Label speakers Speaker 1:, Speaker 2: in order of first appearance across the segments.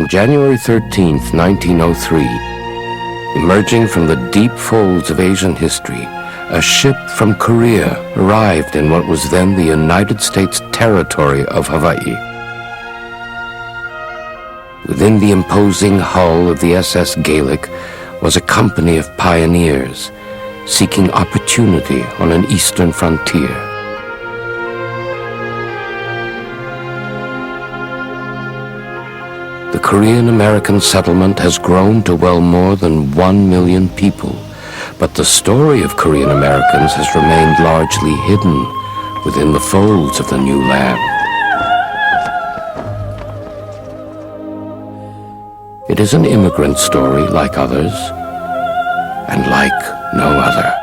Speaker 1: On January 13, 1903, emerging from the deep folds of Asian history, a ship from Korea arrived in what was then the United States territory of Hawaii. Within the imposing hull of the SS Gaelic was a company of pioneers seeking opportunity on an eastern frontier. The Korean-American settlement has grown to well more than 1 million people, but the story of Korean Americans has remained largely hidden within the folds of the new land. It is an immigrant story like others, and like no other.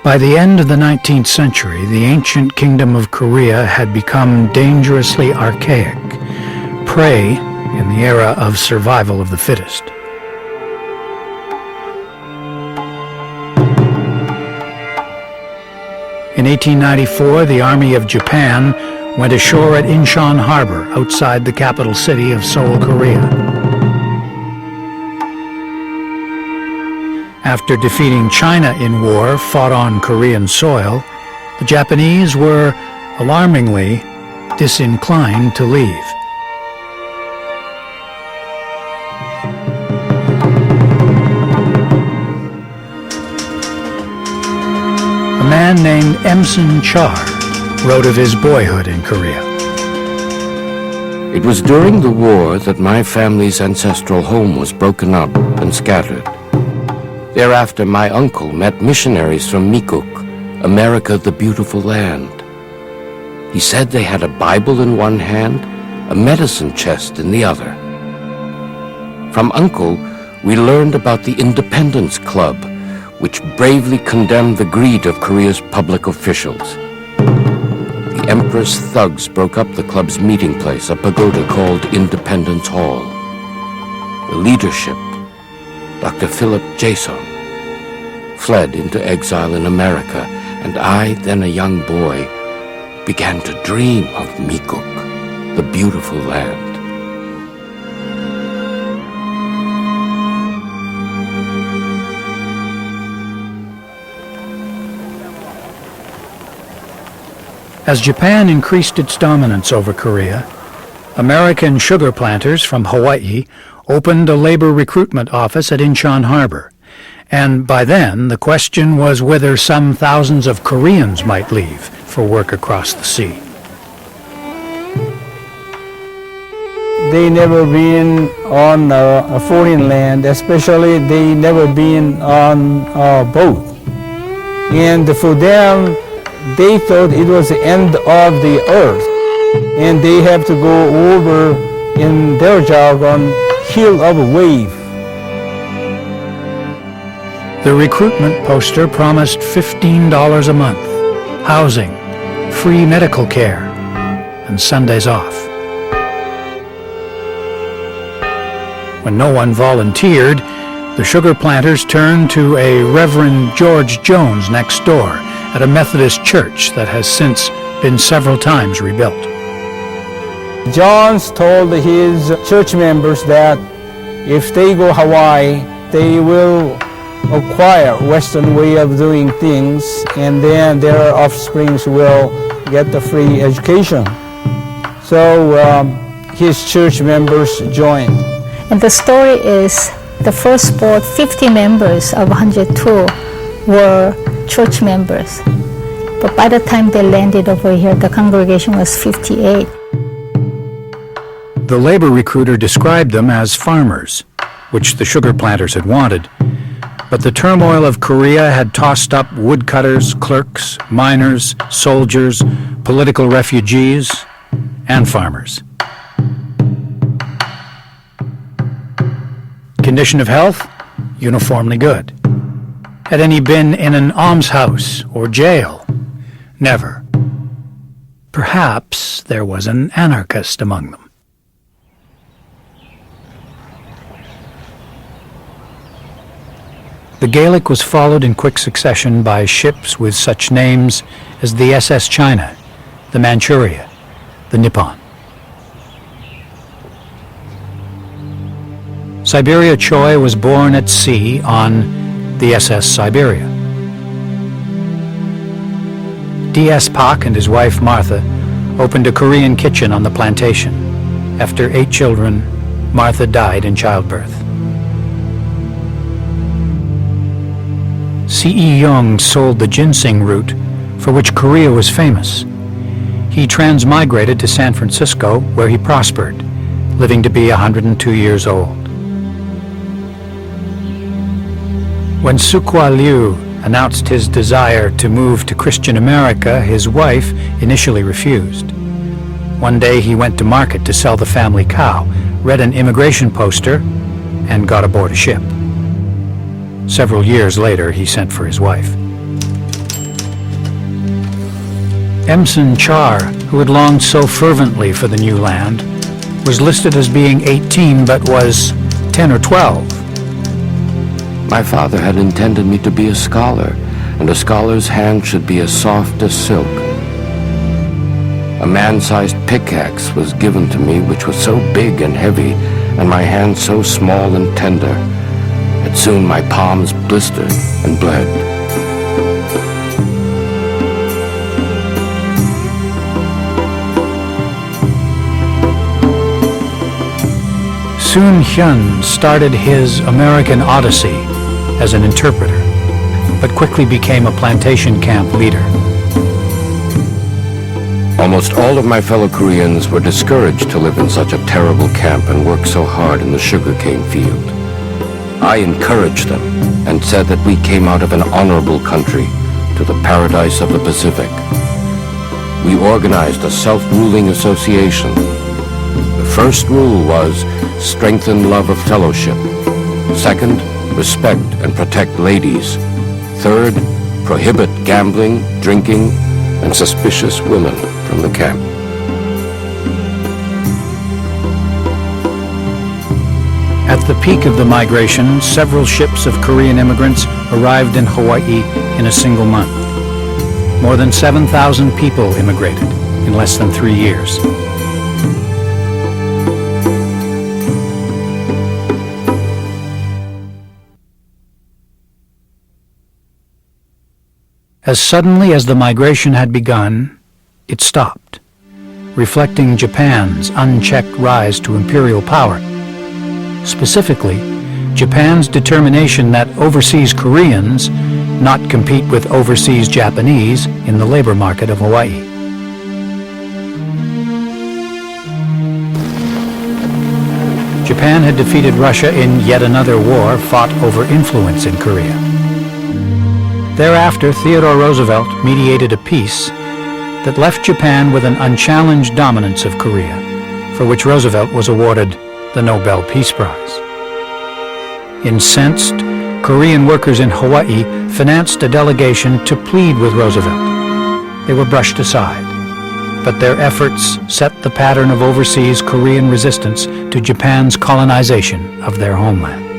Speaker 2: By the end of the 19th century, the ancient kingdom of Korea had become dangerously archaic, prey in the era of survival of the fittest. In 1894, the Army of Japan went ashore at Incheon Harbor outside the capital city of Seoul, Korea. After defeating China in war fought on Korean soil, the Japanese were alarmingly disinclined to leave. A man named Emson Char wrote of his boyhood in Korea.
Speaker 1: It was during the war that my family's ancestral home was broken up and scattered. Thereafter, my uncle met missionaries from Mikuk, America the Beautiful Land. He said they had a Bible in one hand, a medicine chest in the other. From Uncle, we learned about the Independence Club, which bravely condemned the greed of Korea's public officials. The Empress thugs broke up the club's meeting place, a pagoda called Independence Hall. The leadership, Dr. Philip Jason, fled into exile in America, and I, then a young boy, began to dream of Mikuk, the beautiful land.
Speaker 2: As Japan increased its dominance over Korea, American sugar planters from Hawaii opened a labor recruitment office at Incheon Harbor, and by then the question was whether some thousands of Koreans might leave for work across the sea.
Speaker 3: They never been on a foreign land, especially they never been on a boat. And for them, they thought it was the end of the earth, and they have to go over, in their jargon, hill of a wave.
Speaker 2: The recruitment poster promised $15 a month, housing, free medical care, and Sundays off. When no one volunteered, the sugar planters turned to a Reverend George Jones next door at a Methodist church that has since been several times rebuilt.
Speaker 3: Jones told his church members that if they go Hawaii, they will acquire Western way of doing things, and then their offsprings will get the free education. So his church members joined.
Speaker 4: And the story is the first boat, 50 members of 102 were church members. But by the time they landed over here, the congregation was 58.
Speaker 2: The labor recruiter described them as farmers, which the sugar planters had wanted. But the turmoil of Korea had tossed up woodcutters, clerks, miners, soldiers, political refugees, and farmers. Condition of health? Uniformly good. Had any been in an almshouse or jail? Never. Perhaps there was an anarchist among them. The Gaelic was followed in quick succession by ships with such names as the SS China, the Manchuria, the Nippon. Siberia Choi was born at sea on the SS Siberia. D.S. Pak and his wife Martha opened a Korean kitchen on the plantation. After 8 children, Martha died in childbirth. C.E. Young sold the ginseng root, for which Korea was famous. He transmigrated to San Francisco, where he prospered, living to be 102 years old. When Sukwa Liu announced his desire to move to Christian America, his wife initially refused. One day he went to market to sell the family cow, read an immigration poster, and got aboard a ship. Several years later, he sent for his wife. Emson Char, who had longed so fervently for the new land, was listed as being 18 but was 10 or 12.
Speaker 1: My father had intended me to be a scholar, and a scholar's hand should be as soft as silk. A man-sized pickaxe was given to me, which was so big and heavy, and my hand so small and tender, that soon my palms blistered and bled.
Speaker 2: Soon Hyun started his American Odyssey as an interpreter, but quickly became a plantation camp leader.
Speaker 1: Almost all of my fellow Koreans were discouraged to live in such a terrible camp and work so hard in the sugarcane field. I encouraged them and said that we came out of an honorable country to the paradise of the Pacific. We organized a self-ruling association. The first rule was strengthen love of fellowship. Second, respect and protect ladies. Third, prohibit gambling, drinking, and suspicious women from the camp.
Speaker 2: At the peak of the migration, several ships of Korean immigrants arrived in Hawaii in a single month. More than 7,000 people immigrated in less than 3 years. As suddenly as the migration had begun, it stopped, reflecting Japan's unchecked rise to imperial power. Specifically, Japan's determination that overseas Koreans not compete with overseas Japanese in the labor market of Hawaii. Japan had defeated Russia in yet another war fought over influence in Korea. Thereafter, Theodore Roosevelt mediated a peace that left Japan with an unchallenged dominance of Korea, for which Roosevelt was awarded the Nobel Peace Prize. Incensed, Korean workers in Hawaii financed a delegation to plead with Roosevelt. They were brushed aside, but their efforts set the pattern of overseas Korean resistance to Japan's colonization of their homeland.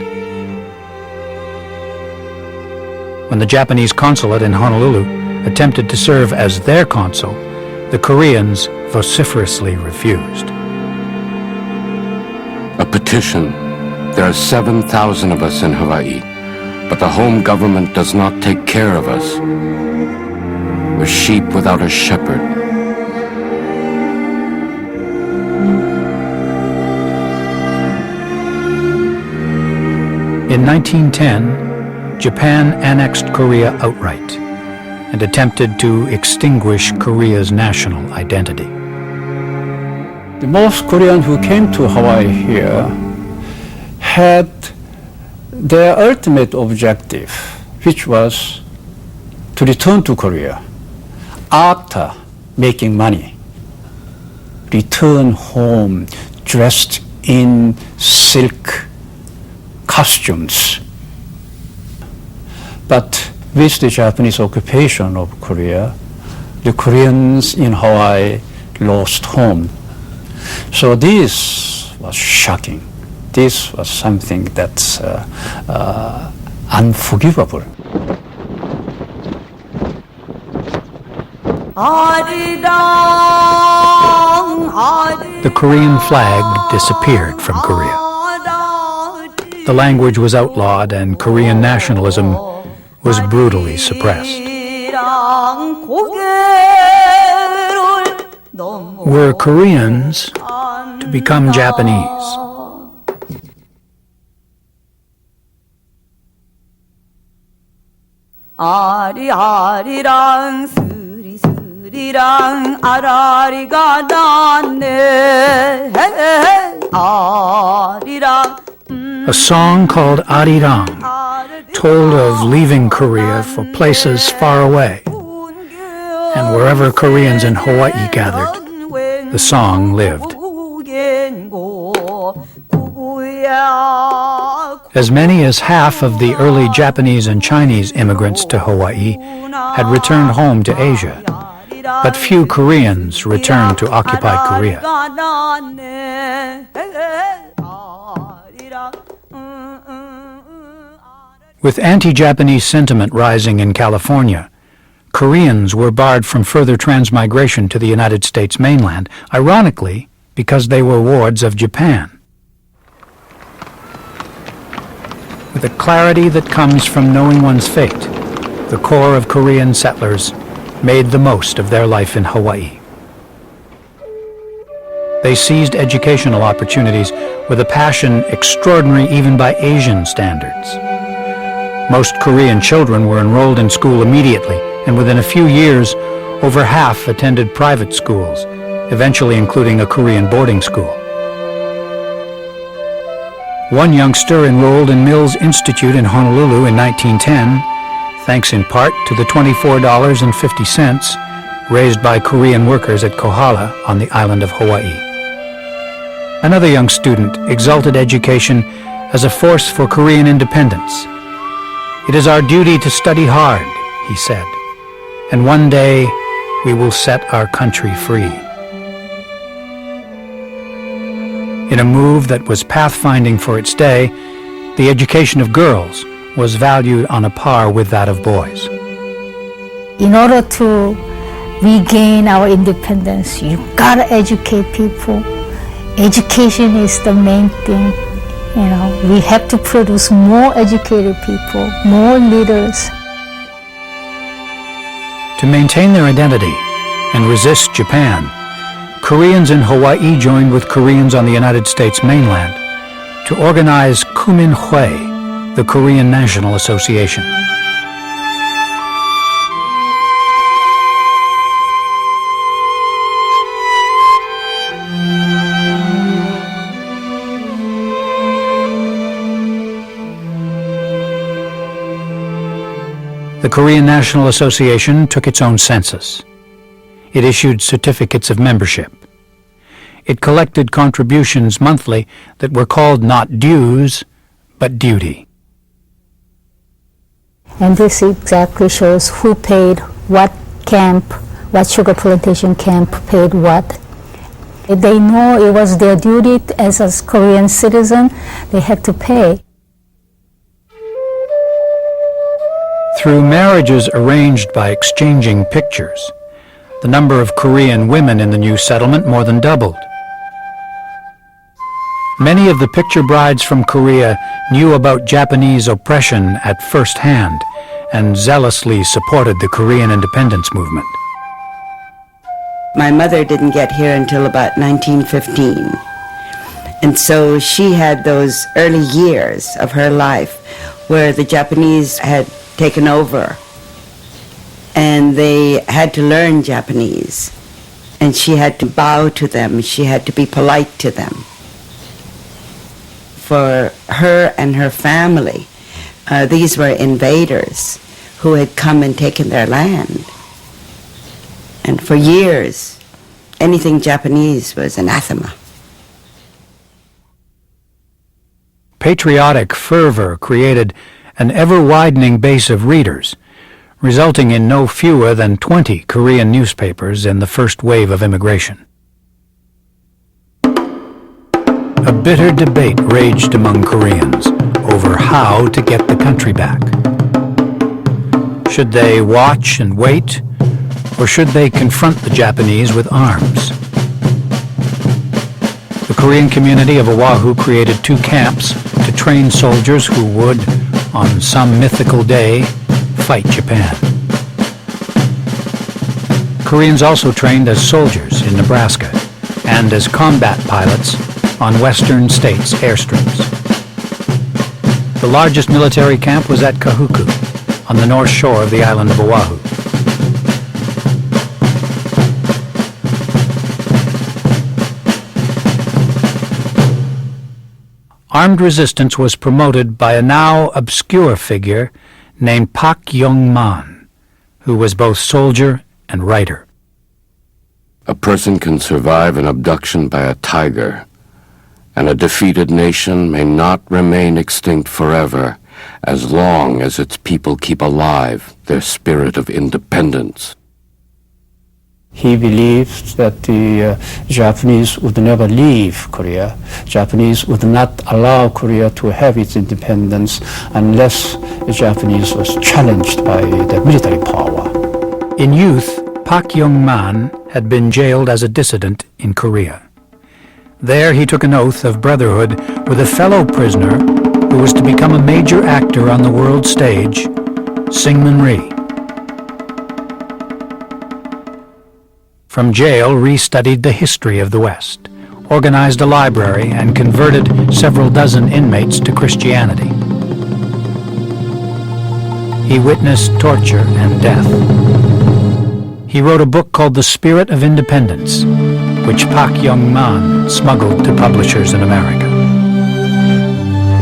Speaker 2: When the Japanese consulate in Honolulu attempted to serve as their consul, the Koreans vociferously refused.
Speaker 1: A petition. There are 7,000 of us in Hawaii, but the home government does not take care of us. We're sheep without a shepherd.
Speaker 2: In 1910, Japan annexed Korea outright and attempted to extinguish Korea's national identity.
Speaker 3: The most Koreans who came to Hawaii here had their ultimate objective, which was to return to Korea after making money. Return home dressed in silk costumes. But with the Japanese occupation of Korea, the Koreans in Hawaii lost home. So this was shocking. This was something that
Speaker 5: unforgivable.
Speaker 2: The Korean flag disappeared from Korea. The language was outlawed and Korean nationalism was brutally suppressed. Were Koreans to become Japanese?
Speaker 6: 아리아리랑 스리스리랑 아라리가 났네 아리랑
Speaker 2: A song called Arirang told of leaving Korea for places far away. And wherever Koreans in Hawaii gathered, the song lived. As many as half of the early Japanese and Chinese immigrants to Hawaii had returned home to Asia, but few Koreans returned to occupied Korea. With anti-Japanese sentiment rising in California, Koreans were barred from further transmigration to the United States mainland, ironically because they were wards of Japan. With the clarity that comes from knowing one's fate, the core of Korean settlers made the most of their life in Hawaii. They seized educational opportunities with a passion extraordinary even by Asian standards. Most Korean children were enrolled in school immediately, and within a few years, over half attended private schools, eventually including a Korean boarding school. One youngster enrolled in Mills Institute in Honolulu in 1910, thanks in part to the $24.50 raised by Korean workers at Kohala on the island of Hawaii. Another young student exalted education as a force for Korean independence. "It is our duty to study hard," he said, "and one day we will set our country free." In a move that was pathfinding for its day, the education of girls was valued on a par with that of boys.
Speaker 4: In order to regain our independence, you gotta educate people. Education is the main thing. You know, we have to produce more educated people, more leaders.
Speaker 2: To maintain their identity and resist Japan, Koreans in Hawaii joined with Koreans on the United States mainland to organize Kumin-hwee, the Korean National Association. The Korean National Association took its own census. It issued certificates of membership. It collected contributions monthly that were called not dues, but duty.
Speaker 4: And this exactly shows who paid what camp, what sugar plantation camp paid what. They know it was their duty as a Korean citizen, they had to pay.
Speaker 2: Through marriages arranged by exchanging pictures, the number of Korean women in the new settlement more than doubled. Many of the picture brides from Korea knew about Japanese oppression at first hand and zealously supported the Korean independence movement.
Speaker 7: My mother didn't get here until about 1915. And so she had those early years of her life where the Japanese had taken over and they had to learn Japanese, and she had to bow to them, she had to be polite to them. For her and her family, these were invaders who had come and taken their land. And for years, anything Japanese was anathema.
Speaker 2: Patriotic fervor created an ever-widening base of readers, resulting in no fewer than 20 Korean newspapers in the first wave of immigration. A bitter debate raged among Koreans over how to get the country back. Should they watch and wait, or should they confront the Japanese with arms? The Korean community of Oahu created 2 camps to train soldiers who would, on some mythical day, fight Japan. Koreans also trained as soldiers in Nebraska and as combat pilots on western states' airstrips. The largest military camp was at Kahuku, on the north shore of the island of Oahu. Armed resistance was promoted by a now obscure figure named Pak Young-man, who was both soldier and writer.
Speaker 1: A person can survive an abduction by a tiger, and a defeated nation may not remain extinct forever as long as its people keep alive their spirit of independence.
Speaker 5: He believes that the Japanese would never leave Korea. Japanese would not allow Korea to have its independence unless the Japanese was challenged by the military power.
Speaker 2: In youth, Pak Young-man had been jailed as a dissident in Korea. There he took an oath of brotherhood with a fellow prisoner who was to become a major actor on the world stage, Syngman Rhee. From jail, Rhee studied the history of the West, organized a library, and converted several dozen inmates to Christianity. He witnessed torture and death. He wrote a book called The Spirit of Independence, which Pak Young-man smuggled to publishers in America.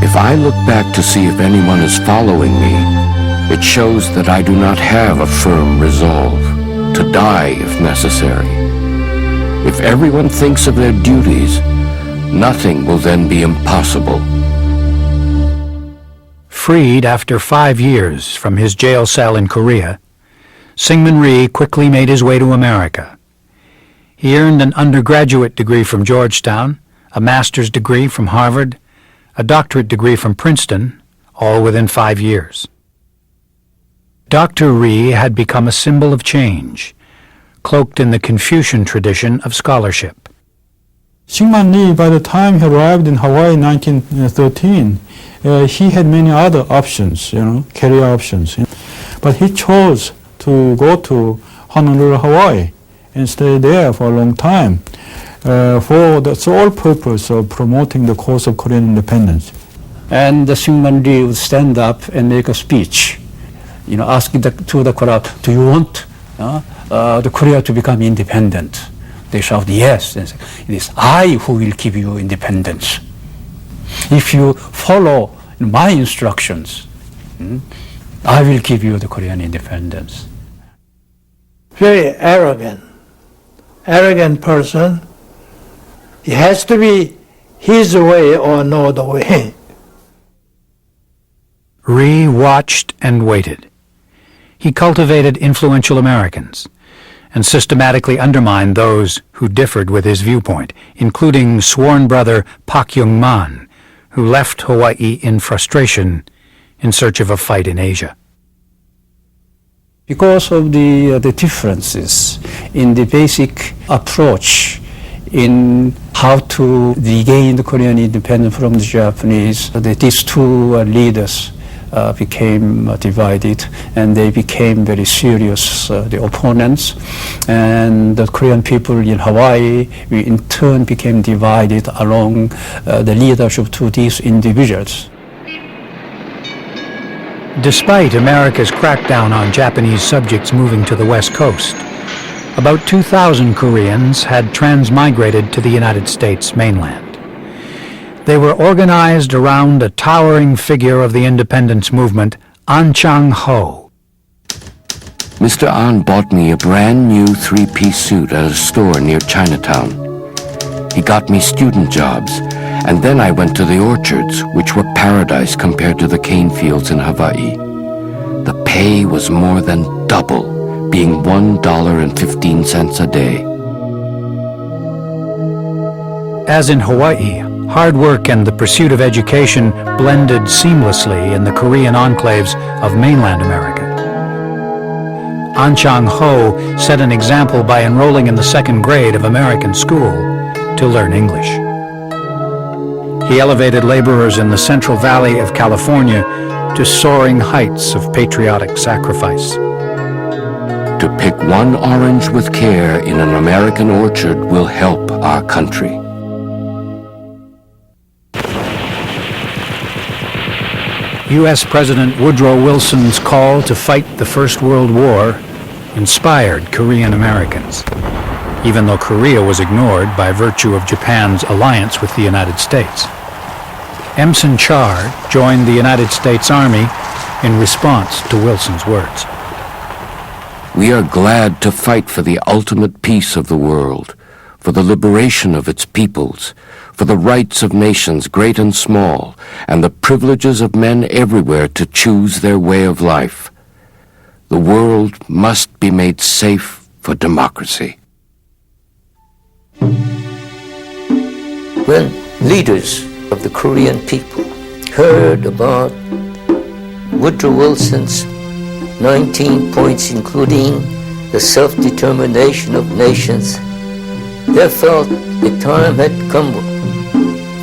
Speaker 1: If I look back to see if anyone is following me, it shows that I do not have a firm resolve to die if necessary. If everyone thinks of their duties, nothing will then be impossible.
Speaker 2: Freed after 5 years from his jail cell in Korea, Syngman Rhee quickly made his way to America. He earned an undergraduate degree from Georgetown, a master's degree from Harvard, a doctorate degree from Princeton, all within 5 years. Dr. Rhee had become a symbol of change, cloaked in the Confucian tradition of scholarship.
Speaker 3: Syngman Rhee, by the time he arrived in Hawaii in 1913, he had many other options, career options. But he chose to go to Honolulu, Hawaii, and stay there for a long time for the sole purpose of promoting the cause of Korean independence.
Speaker 5: And the Syngman Rhee would stand up and make a speech, asking to the crowd, do you want the Korea to become independent? They shout yes, and say, it is I who will give you independence. If you follow my instructions, I will give you the Korean independence.
Speaker 8: Very arrogant person. It has to be his way or no other way.
Speaker 2: Rhee watched and waited. He cultivated influential Americans and systematically undermined those who differed with his viewpoint, including sworn brother Pak Young-man, who left Hawaii in frustration in search of a fight in Asia.
Speaker 5: Because of the differences in the basic approach in how to regain the Korean independence from the Japanese, these two leaders became divided, and they became very serious the opponents, and the Korean people in Hawaii in turn became divided along the leadership to these individuals.
Speaker 2: Despite America's crackdown on Japanese subjects moving to the West Coast, about 2,000 Koreans had transmigrated to the United States mainland. They were organized around a towering figure of the independence movement, An Chang-ho.
Speaker 1: Mr. An bought me a brand new 3-piece suit at a store near Chinatown. He got me student jobs, and then I went to the orchards, which were paradise compared to the cane fields in Hawaii. The pay was more than double, being $1.15 a day.
Speaker 2: As in Hawaii, Hard work and the pursuit of education blended seamlessly in the Korean enclaves of mainland America. An Chang-ho set an example by enrolling in the second grade of American school to learn English. He elevated laborers in the Central Valley of California to soaring heights of patriotic sacrifice.
Speaker 1: To pick one orange with care in an American orchard will help our country.
Speaker 2: U.S. President Woodrow Wilson's call to fight the First World War inspired Korean Americans, even though Korea was ignored by virtue of Japan's alliance with the United States. Emson Char joined the United States Army in response to Wilson's words.
Speaker 1: We are glad to fight for the ultimate peace of the world, for the liberation of its peoples, for the rights of nations great and small, and the privileges of men everywhere to choose their way of life. The world must be made safe for democracy.
Speaker 9: When leaders of the Korean people heard about Woodrow Wilson's 19 points, including the self-determination of nations, they felt the time had come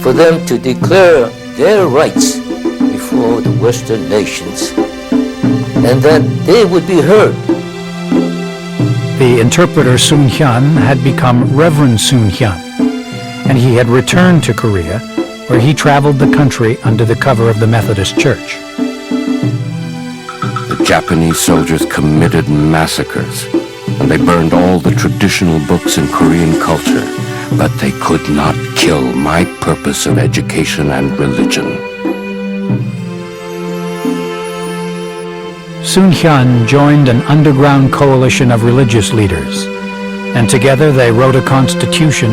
Speaker 9: for them to declare their rights before the Western nations, and that they would be heard.
Speaker 2: The interpreter Soon Hyun had become Reverend Soon Hyun, and he had returned to Korea, where he traveled the country under the cover of the Methodist Church.
Speaker 1: The Japanese soldiers committed massacres, and they burned all the traditional books in Korean culture, but they could not kill my purpose of education and religion.
Speaker 2: Soon Hyun joined an underground coalition of religious leaders, and together they wrote a constitution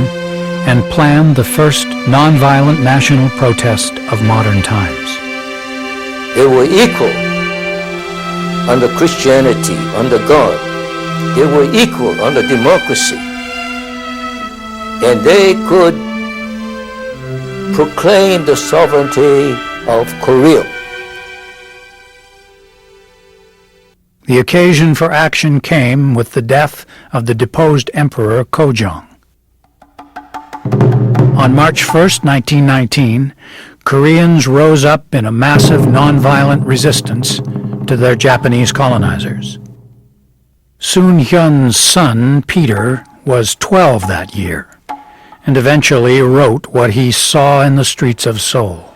Speaker 2: and planned the first nonviolent national protest of modern times.
Speaker 9: They were equal under Christianity, under God. They were equal under democracy. And they could proclaim the sovereignty of Korea.
Speaker 2: The occasion for action came with the death of the deposed Emperor Kojong. On March 1st, 1919, Koreans rose up in a massive nonviolent resistance to their Japanese colonizers. Soon Hyun's son, Peter, was 12 that year, and eventually wrote what he saw in the streets of Seoul.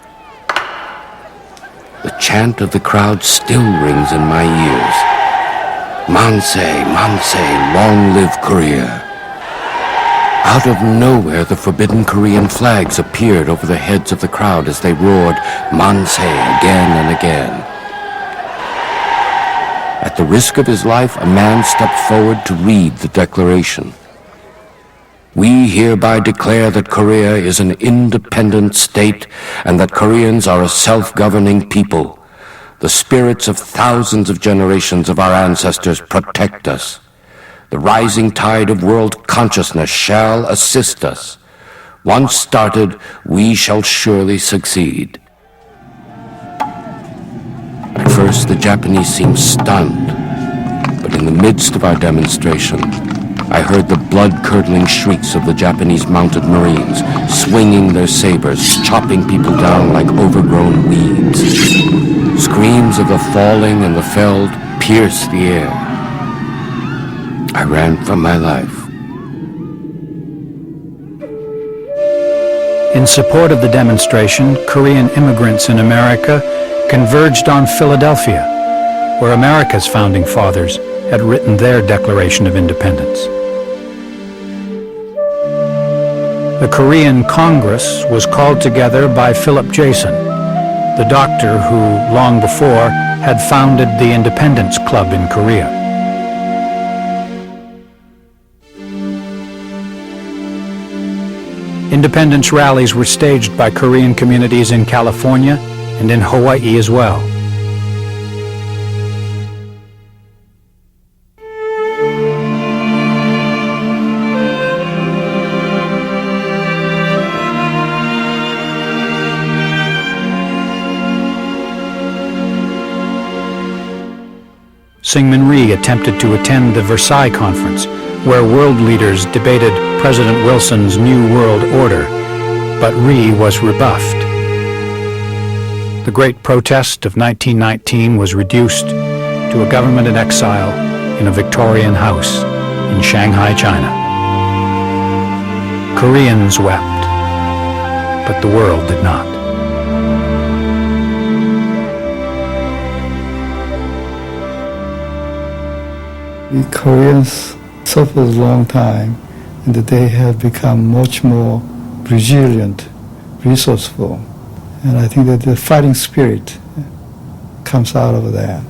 Speaker 1: The chant of the crowd still rings in my ears. Manse, Manse, long live Korea. Out of nowhere, the forbidden Korean flags appeared over the heads of the crowd as they roared Manse again and again. At the risk of his life, a man stepped forward to read the declaration. We hereby declare that Korea is an independent state and that Koreans are a self-governing people. The spirits of thousands of generations of our ancestors protect us. The rising tide of world consciousness shall assist us. Once started, we shall surely succeed. At first, the Japanese seemed stunned, but in the midst of our demonstration, I heard the blood-curdling shrieks of the Japanese mounted Marines, swinging their sabers, chopping people down like overgrown weeds. Screams of the falling and the felled pierced the air. I ran for my life.
Speaker 2: In support of the demonstration, Korean immigrants in America converged on Philadelphia, where America's founding fathers had written their Declaration of Independence. The Korean Congress was called together by Philip Jason, the doctor who, long before, had founded the Independence Club in Korea. Independence rallies were staged by Korean communities in California and in Hawaii as well. Syngman Rhee attempted to attend the Versailles Conference, where world leaders debated President Wilson's New World Order, but Rhee was rebuffed. The Great Protest of 1919 was reduced to a government in exile in a Victorian house in Shanghai, China. Koreans wept, but the world did not.
Speaker 3: The Koreans suffered a long time, and they have become much more resilient, resourceful. And I think that the fighting spirit comes out of that.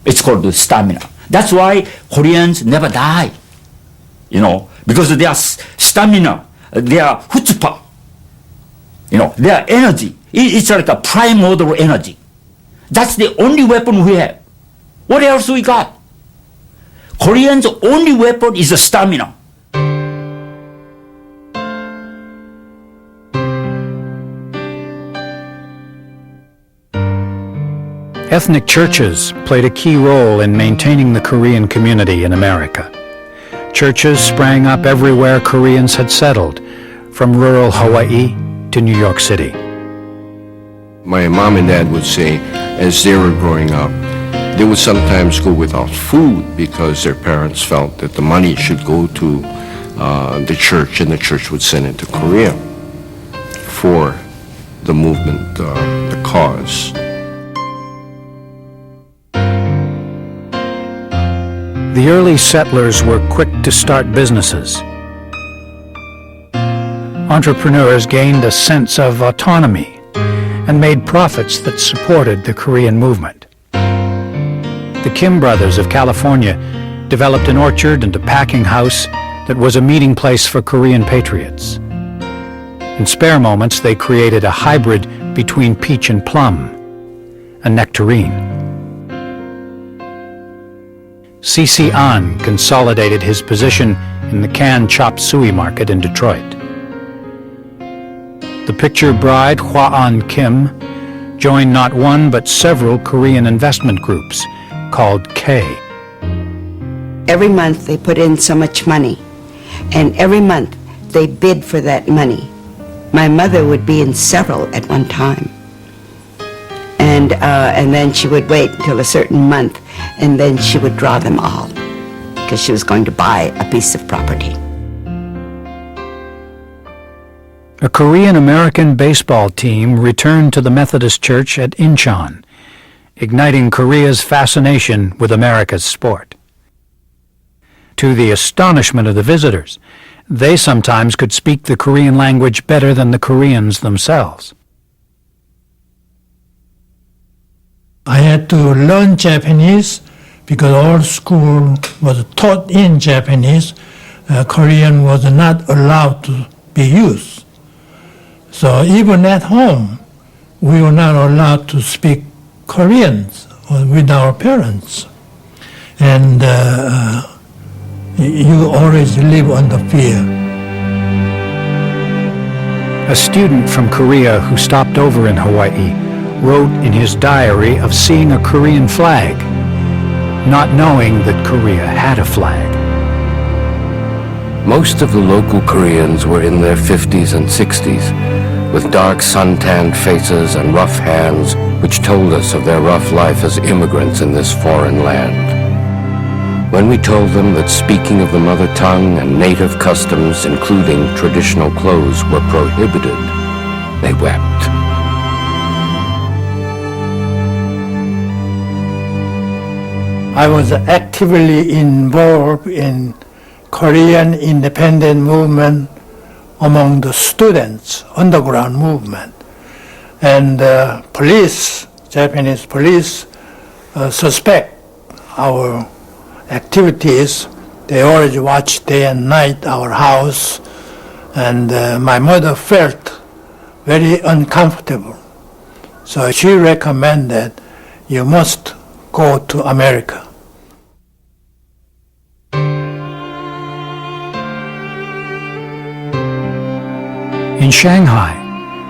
Speaker 10: It's called the stamina. That's why Koreans never die, because their stamina, their chutzpah, their energy. It's like a primordial energy. That's the only weapon we have. What else we got? Koreans' only weapon is the stamina.
Speaker 2: Ethnic churches played a key role in maintaining the Korean community in America. Churches sprang up everywhere Koreans had settled, from rural Hawaii to New York City.
Speaker 1: My mom and dad would say, as they were growing up, they would sometimes go without food because their parents felt that the money should go to the church, and the church would send it to Korea for the movement, the cause.
Speaker 2: The early settlers were quick to start businesses. Entrepreneurs gained a sense of autonomy and made profits that supported the Korean movement. The Kim brothers of California developed an orchard and a packing house that was a meeting place for Korean patriots. In spare moments, they created a hybrid between peach and plum, a nectarine. C.C. An consolidated his position in the canned chop suey market in Detroit. The picture bride Hwa An Kim joined not one but several Korean investment groups called K.
Speaker 7: Every month they put in so much money, and every month they bid for that money. My mother would be in several at one time. And then she would wait until a certain month, and then she would draw them all, because she was going to buy a piece of property.
Speaker 2: A Korean-American baseball team returned to the Methodist Church at Incheon, igniting Korea's fascination with America's sport. To the astonishment of the visitors, they sometimes could speak the Korean language better than the Koreans themselves.
Speaker 8: I had to learn Japanese because all school was taught in Japanese. Korean was not allowed to be used. So even at home, we were not allowed to speak Korean with our parents. And you always live under fear.
Speaker 2: A student from Korea who stopped over in Hawaii wrote in his diary of seeing a Korean flag, not knowing that Korea had a flag.
Speaker 1: Most of the local Koreans were in their 50s and 60s, with dark sun-tanned faces and rough hands, which told us of their rough life as immigrants in this foreign land. When we told them that speaking of the mother tongue and native customs, including traditional clothes, were prohibited, they wept.
Speaker 8: I was actively involved in Korean independent movement among the students, underground movement. And police, Japanese police, suspect our activities. They always watch day and night our house. And my mother felt very uncomfortable. So she recommended, you must go to America.
Speaker 2: In Shanghai,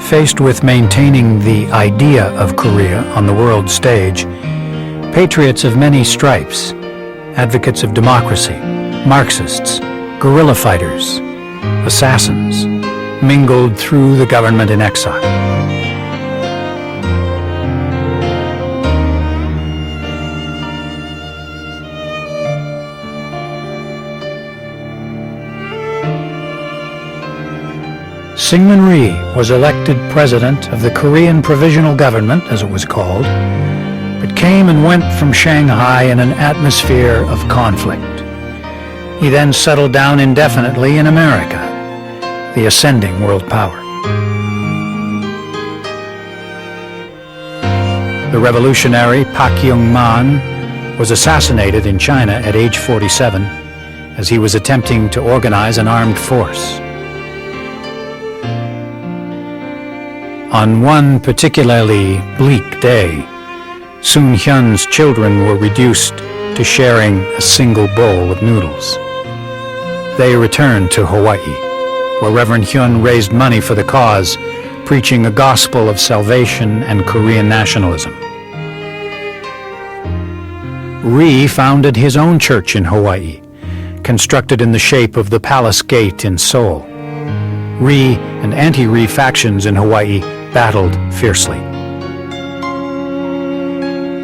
Speaker 2: faced with maintaining the idea of Korea on the world stage, Patriots of many stripes, advocates of democracy, Marxists, guerrilla fighters, assassins, mingled through the government in exile. Syngman Rhee was elected president of the Korean Provisional Government, as it was called, but came and went from Shanghai in an atmosphere of conflict. He then settled down indefinitely in America, the ascending world power. The revolutionary Pak Kyung-man was assassinated in China at age 47 as he was attempting to organize an armed force. On one particularly bleak day, Soon Hyun's children were reduced to sharing a single bowl of noodles. They returned to Hawaii, where Reverend Hyun raised money for the cause, preaching a gospel of salvation and Korean nationalism. Rhee founded his own church in Hawaii, constructed in the shape of the Palace Gate in Seoul. Rhee and anti-Rhee factions in Hawaii battled fiercely.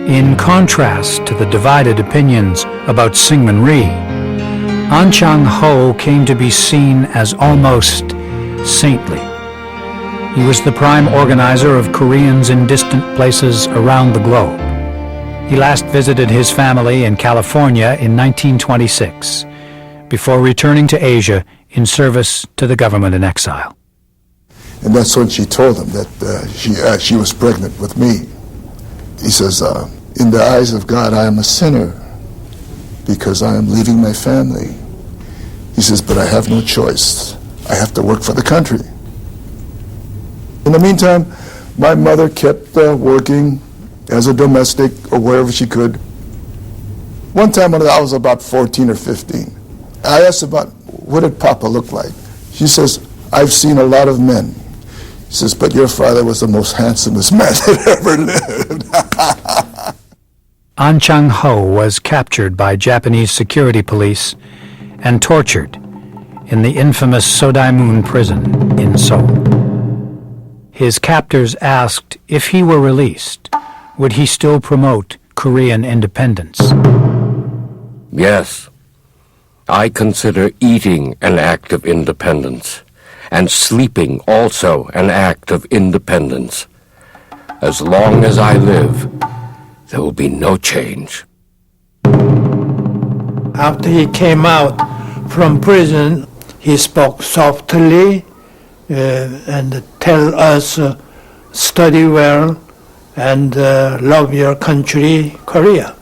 Speaker 2: In contrast to the divided opinions about Syngman Rhee, An Chang-ho came to be seen as almost saintly. He was the prime organizer of Koreans in distant places around the globe. He last visited his family in California in 1926, before returning to Asia in service to the government in exile.
Speaker 11: And that's when she told him that she was pregnant with me. He says, in the eyes of God, I am a sinner because I am leaving my family. He says, but I have no choice. I have to work for the country. In the meantime, my mother kept working as a domestic or wherever she could. One time when I was about 14 or 15, I asked about what did Papa look like. She says, I've seen a lot of men. He says, but your father was the most handsomest man that ever lived.
Speaker 2: An Chang-ho was captured by Japanese security police and tortured in the infamous Sodaemun prison in Seoul. His captors asked if he were released, would he still promote Korean independence?
Speaker 1: Yes. I consider eating an act of independence, and sleeping also an act of independence. As long as I live, there will be no change.
Speaker 8: After he came out from prison, he spoke softly and tell us, study well and love your country, Korea.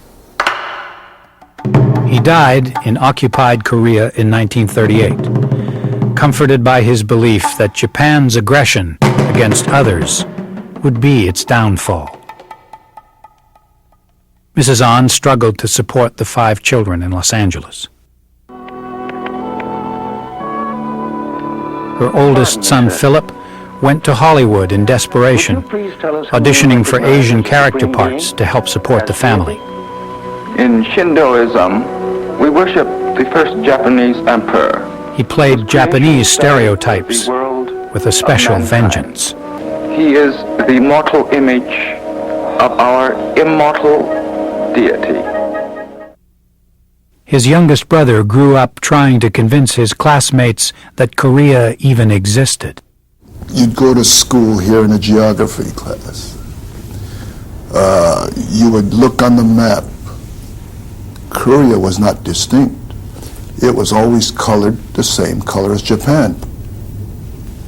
Speaker 2: He died in occupied Korea in 1938, comforted by his belief that Japan's aggression against others would be its downfall. Mrs. An struggled to support the 5 children in Los Angeles. Her oldest son, Philip, went to Hollywood in desperation, auditioning for Asian character parts to help support the family.
Speaker 12: In Shintoism, we worship the first Japanese emperor.
Speaker 2: He played Japanese stereotypes with a special vengeance.
Speaker 12: He is the mortal image of our immortal deity.
Speaker 2: His youngest brother grew up trying to convince his classmates that Korea even existed.
Speaker 11: You'd go to school here in a geography class. You would look on the map. Korea was not distinct. It was always colored the same color as Japan.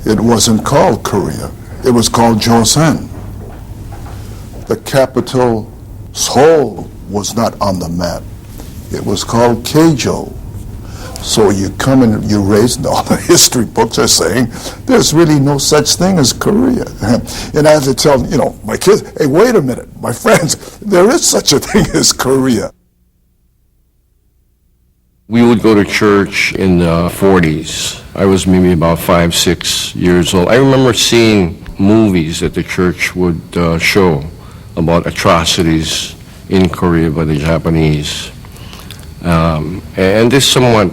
Speaker 11: It wasn't called Korea. It was called Joseon. The capital, Seoul, was not on the map. It was called Keijo. So you come and you raise, all the history books are saying, there's really no such thing as Korea. And I have to tell, my kids, hey, wait a minute, my friends, there is such a thing as Korea.
Speaker 1: We would go to church in the 40s. I was maybe about 5, 6 years old. I remember seeing movies that the church would show about atrocities in Korea by the Japanese. And this somewhat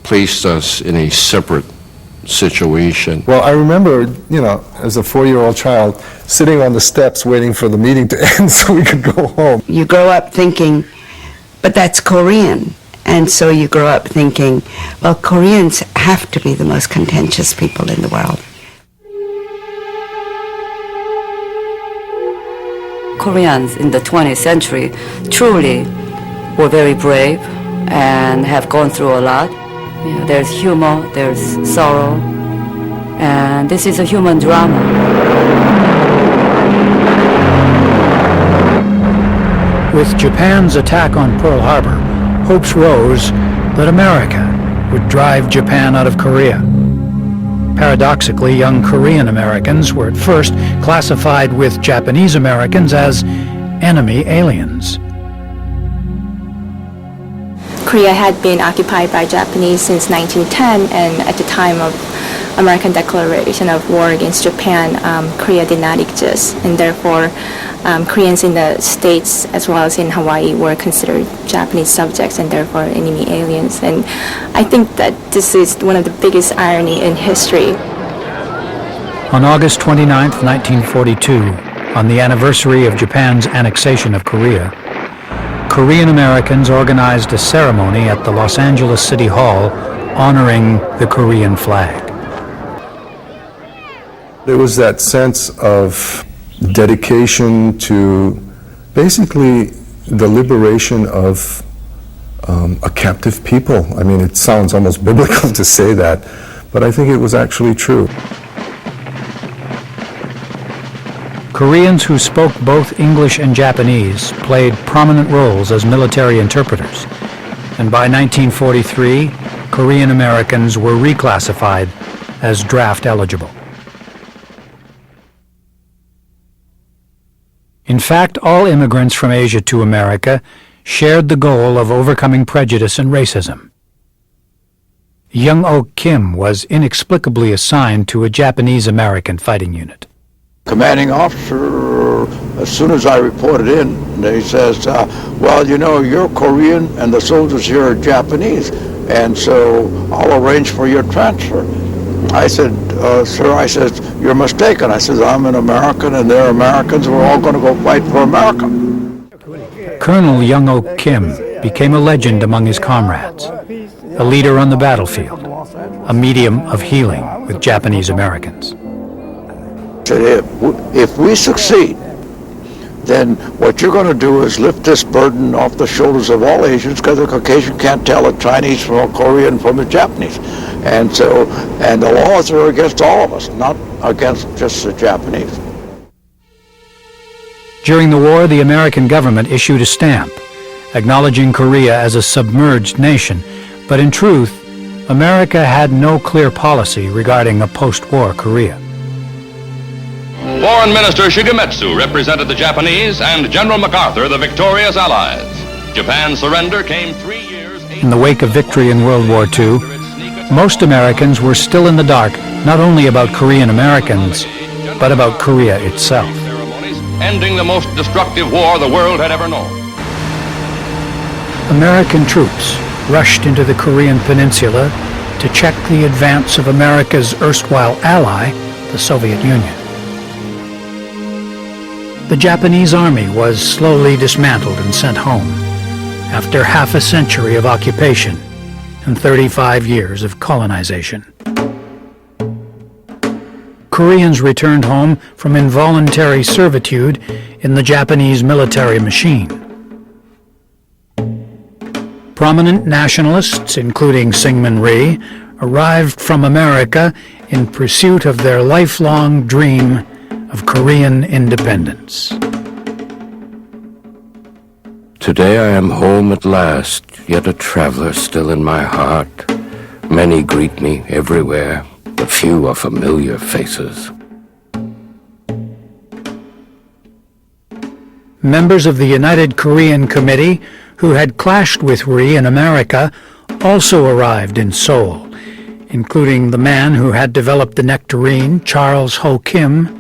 Speaker 1: placed us in a separate situation.
Speaker 13: Well, I remember, as a 4-year-old child, sitting on the steps waiting for the meeting to end so we could go home.
Speaker 7: You grow up thinking, but that's Korean. And so you grow up thinking, well, Koreans have to be the most contentious people in the world.
Speaker 6: Koreans in the 20th century truly were very brave and have gone through a lot. There's humor, there's sorrow, and this is a human drama.
Speaker 2: With Japan's attack on Pearl Harbor, hopes rose that America would drive Japan out of Korea. Paradoxically, young Korean Americans were at first classified with Japanese Americans as enemy aliens.
Speaker 14: Korea had been occupied by Japanese since 1910, and at the time of American declaration of war against Japan, Korea did not exist, and therefore Koreans in the States as well as in Hawaii were considered Japanese subjects and therefore enemy aliens. And I think that this is one of the biggest irony in history.
Speaker 2: On August 29, 1942, on the anniversary of Japan's annexation of Korea, Korean Americans organized a ceremony at the Los Angeles City Hall honoring the Korean flag.
Speaker 13: There was that sense of dedication to basically the liberation of a captive people. I mean, it sounds almost biblical to say that, but I think it was actually true.
Speaker 2: Koreans who spoke both English and Japanese played prominent roles as military interpreters, and by 1943, Korean Americans were reclassified as draft eligible. In fact, all immigrants from Asia to America shared the goal of overcoming prejudice and racism. Young-Ok Kim was inexplicably assigned to a Japanese-American fighting unit.
Speaker 15: Commanding officer, as soon as I reported in, he says, well, you're Korean and the soldiers here are Japanese, and so I'll arrange for your transfer. I said, sir, you're mistaken. I said, I'm an American and they're Americans. We're all going to go fight for America.
Speaker 2: Colonel Young-Ok Kim became a legend among his comrades, a leader on the battlefield, a medium of healing with Japanese Americans.
Speaker 15: I said, if we succeed, then what you're going to do is lift this burden off the shoulders of all Asians, because the Caucasian can't tell a Chinese from a Korean from a Japanese. And the laws are against all of us, not against just the Japanese.
Speaker 2: During the war, the American government issued a stamp acknowledging Korea as a submerged nation, but in truth, America had no clear policy regarding a post-war Korea.
Speaker 16: Foreign Minister Shigemitsu represented the Japanese and General MacArthur the victorious Allies. Japan's surrender came 3 years...
Speaker 2: In the wake of victory in World War II, most Americans were still in the dark not only about Korean Americans, but about Korea itself.
Speaker 16: Ending the most destructive war the world had ever known.
Speaker 2: American troops rushed into the Korean peninsula to check the advance of America's erstwhile ally, the Soviet Union. The Japanese army was slowly dismantled and sent home after half a century of occupation and 35 years of colonization. Koreans returned home from involuntary servitude in the Japanese military machine. Prominent nationalists, including Syngman Rhee, arrived from America in pursuit of their lifelong dream of Korean independence.
Speaker 1: Today I am home at last, yet a traveler still in my heart. Many greet me everywhere, but few are familiar faces.
Speaker 2: Members of the United Korean Committee, who had clashed with Rhee in America, also arrived in Seoul, including the man who had developed the nectarine, Charles Ho Kim,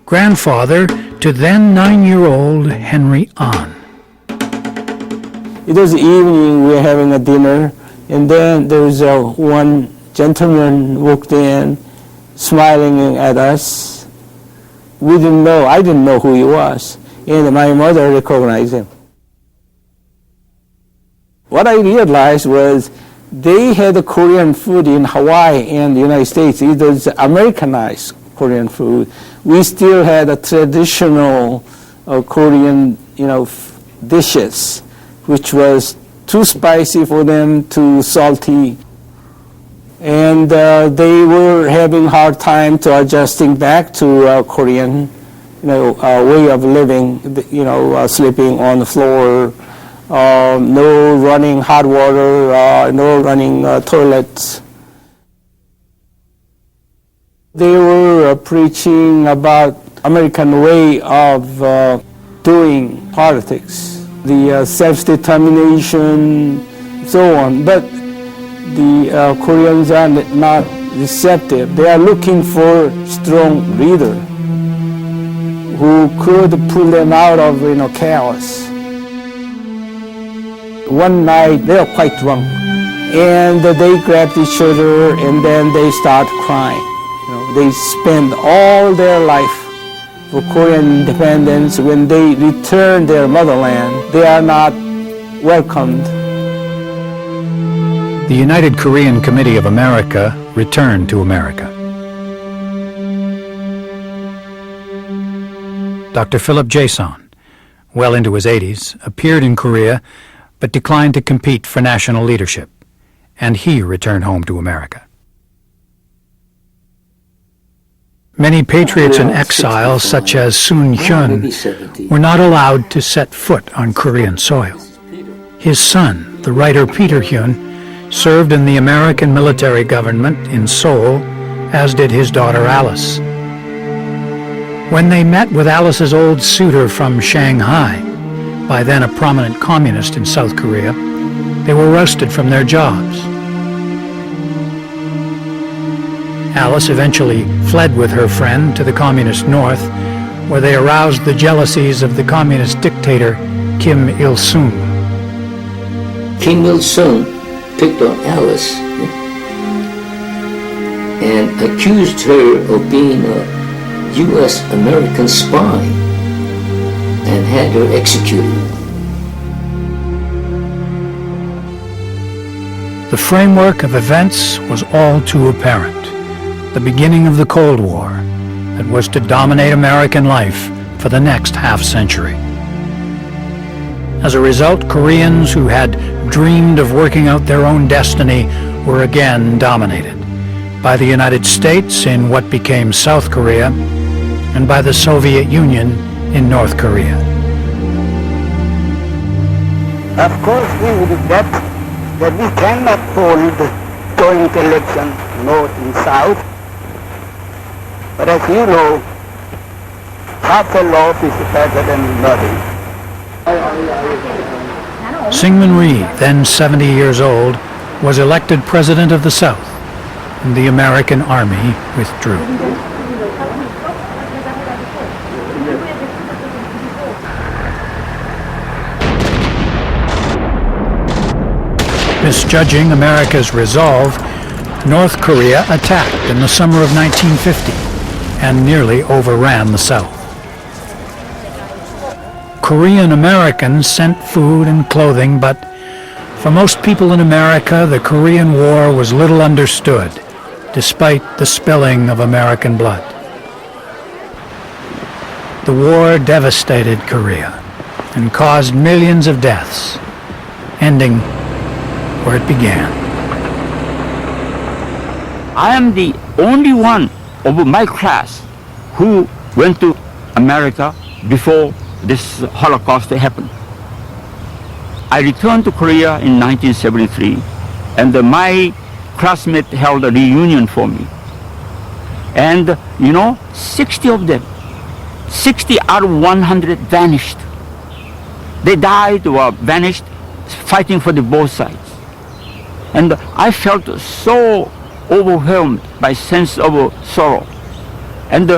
Speaker 2: grandfather to then 9-year-old Henry An.
Speaker 3: It was evening, we were having a dinner, and then there was one gentleman walked in, smiling at us. I didn't know who he was, and my mother recognized him. What I realized was they had Korean food in Hawaii and the United States. It was Americanized Korean food. We still had a traditional Korean, dishes, which was too spicy for them, too salty. And they were having hard time to adjusting back to Korean, way of living, sleeping on the floor, no running hot water, no running toilets. They were preaching about American way of doing politics, the self-determination, so on. But the Koreans are not receptive. They are looking for strong leader who could pull them out of chaos. One night they are quite drunk, and they grabbed each other, and then they start crying. They spend all their life for Korean independence. When they return their motherland, they are not welcomed.
Speaker 2: The United Korean Committee of America returned to America. Dr. Philip Jason, well into his 80s, appeared in Korea but declined to compete for national leadership, and he returned home to America. Many patriots in exile, such as Soon Hyun, were not allowed to set foot on Korean soil. His son, the writer Peter Hyun, served in the American military government in Seoul, as did his daughter Alice. When they met with Alice's old suitor from Shanghai, by then a prominent communist in South Korea, they were roasted from their jobs. Alice eventually fled with her friend to the communist north, where they aroused the jealousies of the communist dictator Kim Il-sung.
Speaker 9: Kim Il-sung picked on Alice and accused her of being a U.S.-American spy and had her executed.
Speaker 2: The framework of events was all too apparent. The beginning of the Cold War that was to dominate American life for the next half-century. As a result, Koreans who had dreamed of working out their own destiny were again dominated by the United States in what became South Korea and by the Soviet Union in North Korea.
Speaker 17: Of course, we regret that we cannot hold joint elections, North and South. But as you know, half a loaf is better than nothing.
Speaker 2: Syngman Rhee, then 70 years old, was elected President of the South, and the American Army withdrew. Misjudging America's resolve, North Korea attacked in the summer of 1950 and nearly overran the South. Korean Americans sent food and clothing, but for most people in America, the Korean War was little understood, despite the spilling of American blood. The war devastated Korea and caused millions of deaths, ending where it began.
Speaker 10: I am the only one of my class who went to America before this Holocaust happened. I returned to Korea in 1973, and my classmate held a reunion for me. And 60 of them, 60 out of 100 vanished. They died or vanished fighting for the both sides. And I felt so overwhelmed by sense of sorrow. And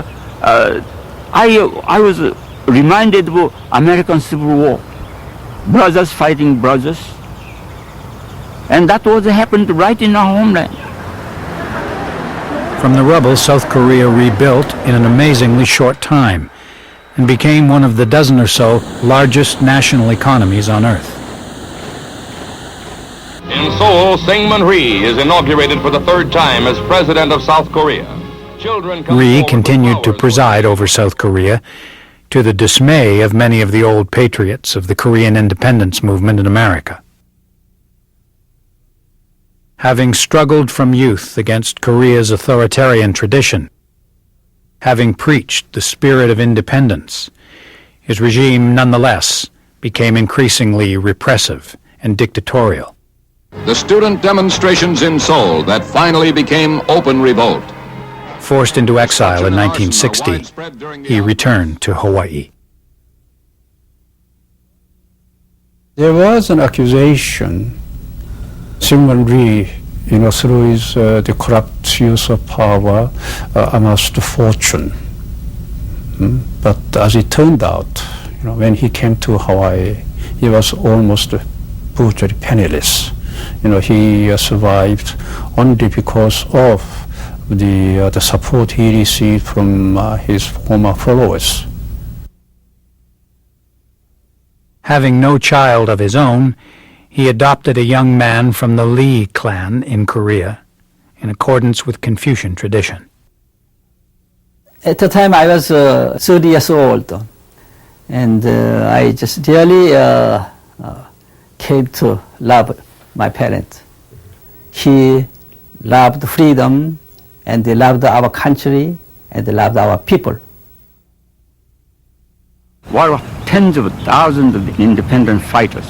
Speaker 10: I was reminded of American Civil War. brothers fighting brothers. And that was happened right in our homeland.
Speaker 2: From the rubble, South Korea rebuilt in an amazingly short time and became one of the dozen or so largest national economies on Earth.
Speaker 16: In Seoul, Syngman Rhee is inaugurated for the third time as president of South Korea. Children come
Speaker 2: Rhee
Speaker 16: forward
Speaker 2: continued
Speaker 16: with
Speaker 2: to
Speaker 16: flowers.
Speaker 2: preside over South Korea, to the dismay of many of the old patriots of the Korean independence movement in America. Having struggled from youth against Korea's authoritarian tradition, having preached the spirit of independence, his regime nonetheless became increasingly repressive and dictatorial.
Speaker 18: The student demonstrations in Seoul that finally became open revolt.
Speaker 2: Forced into exile in 1960, he returned to Hawaii.
Speaker 5: There was an accusation, Syngman Rhee, through his the corrupt use of power, amassed fortune. But as it turned out, when he came to Hawaii, he was almost virtually penniless. He survived only because of the support he received from his former followers.
Speaker 2: Having no child of his own, he adopted a young man from the Lee clan in Korea, in accordance with Confucian tradition.
Speaker 19: At the time I was 30 years old, and I just really came to love my parents. He loved freedom, and they loved our country, and they loved our people.
Speaker 10: While tens of thousands of independent fighters,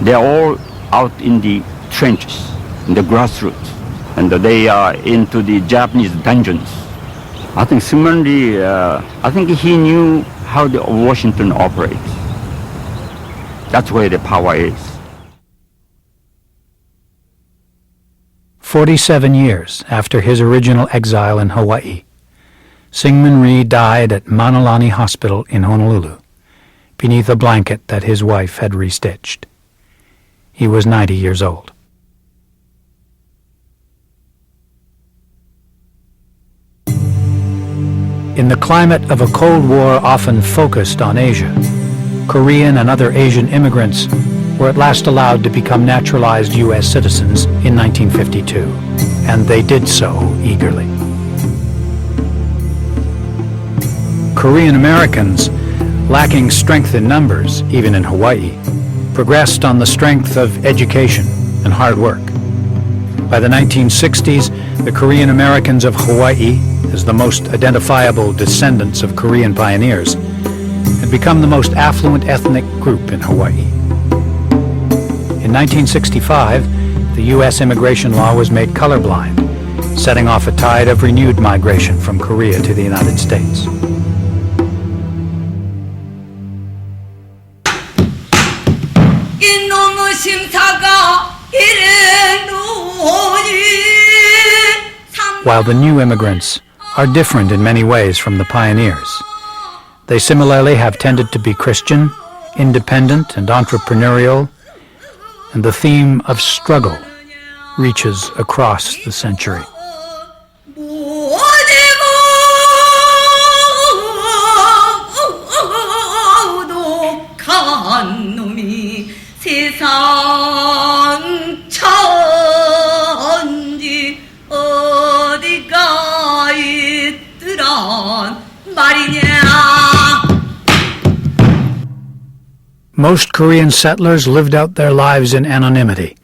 Speaker 10: they're all out in the trenches, in the grassroots, and they are into the Japanese dungeons. I think Syngman Rhee, I think he knew how the Washington operates. That's where the power is.
Speaker 2: 47 years after his original exile in Hawaii, Syngman Rhee died at Manalani Hospital in Honolulu, beneath a blanket that his wife had restitched. He was 90 years old. In the climate of a Cold War often focused on Asia, Korean and other Asian immigrants were at last allowed to become naturalized U.S. citizens in 1952, and they did so eagerly. Korean Americans, lacking strength in numbers, even in Hawaii, progressed on the strength of education and hard work. By the 1960s, the Korean Americans of Hawaii, as the most identifiable descendants of Korean pioneers, had become the most affluent ethnic group in Hawaii. In 1965, the U.S. immigration law was made colorblind, setting off a tide of renewed migration from Korea to the United States. While the new immigrants are different in many ways from the pioneers, they similarly have tended to be Christian, independent, and entrepreneurial, and the theme of struggle reaches across the century. Most Korean settlers lived out their lives in anonymity,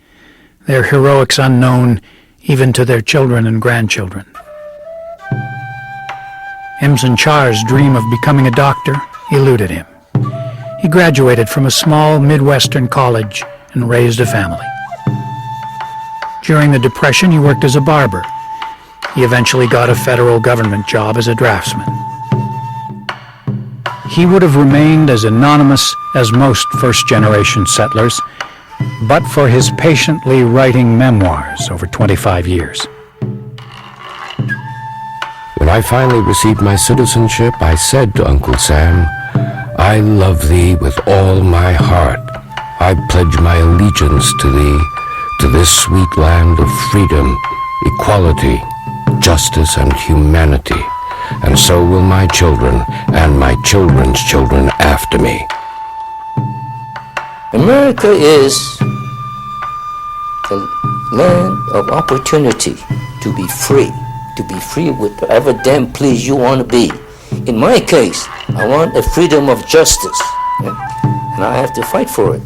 Speaker 2: their heroics unknown even to their children and grandchildren. Imson Char's dream of becoming a doctor eluded him. He graduated from a small Midwestern college and raised a family. During the Depression, he worked as a barber. He eventually got a federal government job as a draftsman. He would have remained as anonymous as most first-generation settlers, but for his patiently writing memoirs over 25 years.
Speaker 1: When I finally received my citizenship, I said to Uncle Sam, "I love thee with all my heart. I pledge my allegiance to thee, to this sweet land of freedom, equality, justice, and humanity, and so will my children and my children's children after me.
Speaker 9: America is the land of opportunity to be free with whatever damn please you want to be. In my case, I want a freedom of justice, and I have to fight for it.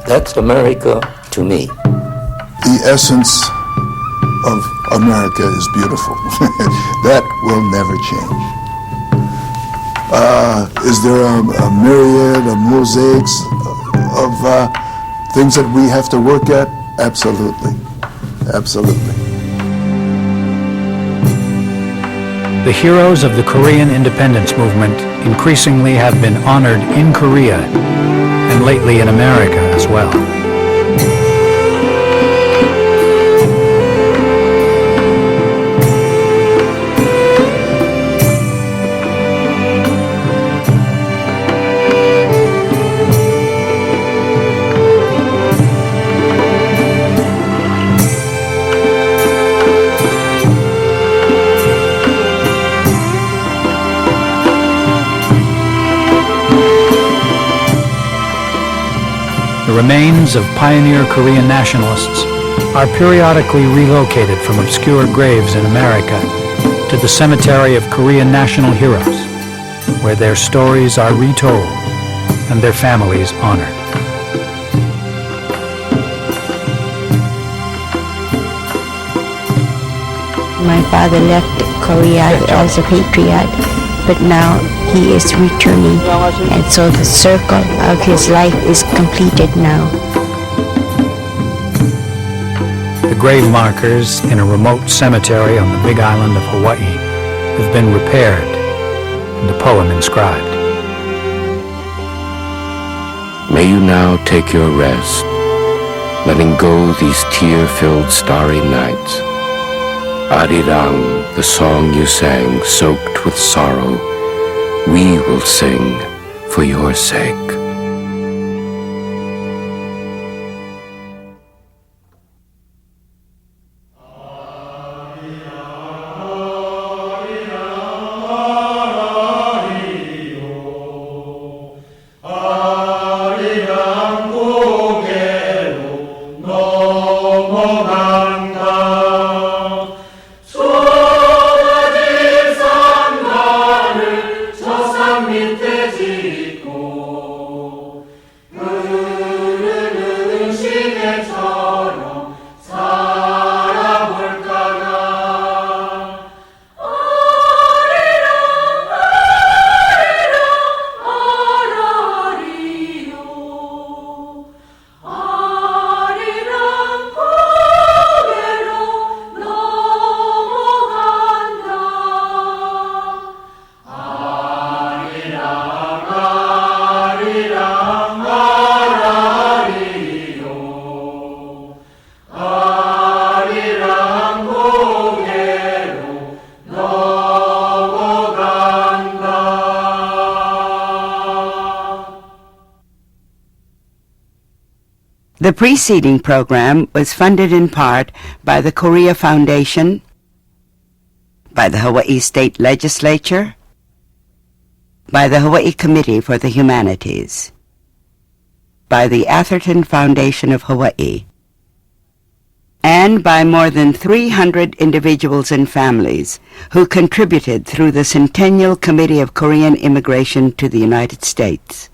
Speaker 9: That's America to me.
Speaker 11: The essence of America is beautiful. That will never change. Is there a myriad of mosaics of things that we have to work at? Absolutely. Absolutely.
Speaker 2: The heroes of the Korean independence movement increasingly have been honored in Korea and lately in America as well. The remains of pioneer Korean nationalists are periodically relocated from obscure graves in America to the cemetery of Korean national heroes, where their stories are retold and their families honored.
Speaker 20: My father left Korea as a patriot, but now he is returning, and so the circle of his life is completed now.
Speaker 2: The grave markers in a remote cemetery on the Big Island of Hawaii have been repaired and a poem inscribed.
Speaker 1: May you now take your rest, letting go these tear-filled starry nights. Arirang, the song you sang, soaked with sorrow, we will sing for your sake.
Speaker 7: The preceding program was funded in part by the Korea Foundation, by the Hawaii State Legislature, by the Hawaii Committee for the Humanities, by the Atherton Foundation of Hawaii, and by more than 300 individuals and families who contributed through the Centennial Committee of Korean Immigration to the United States.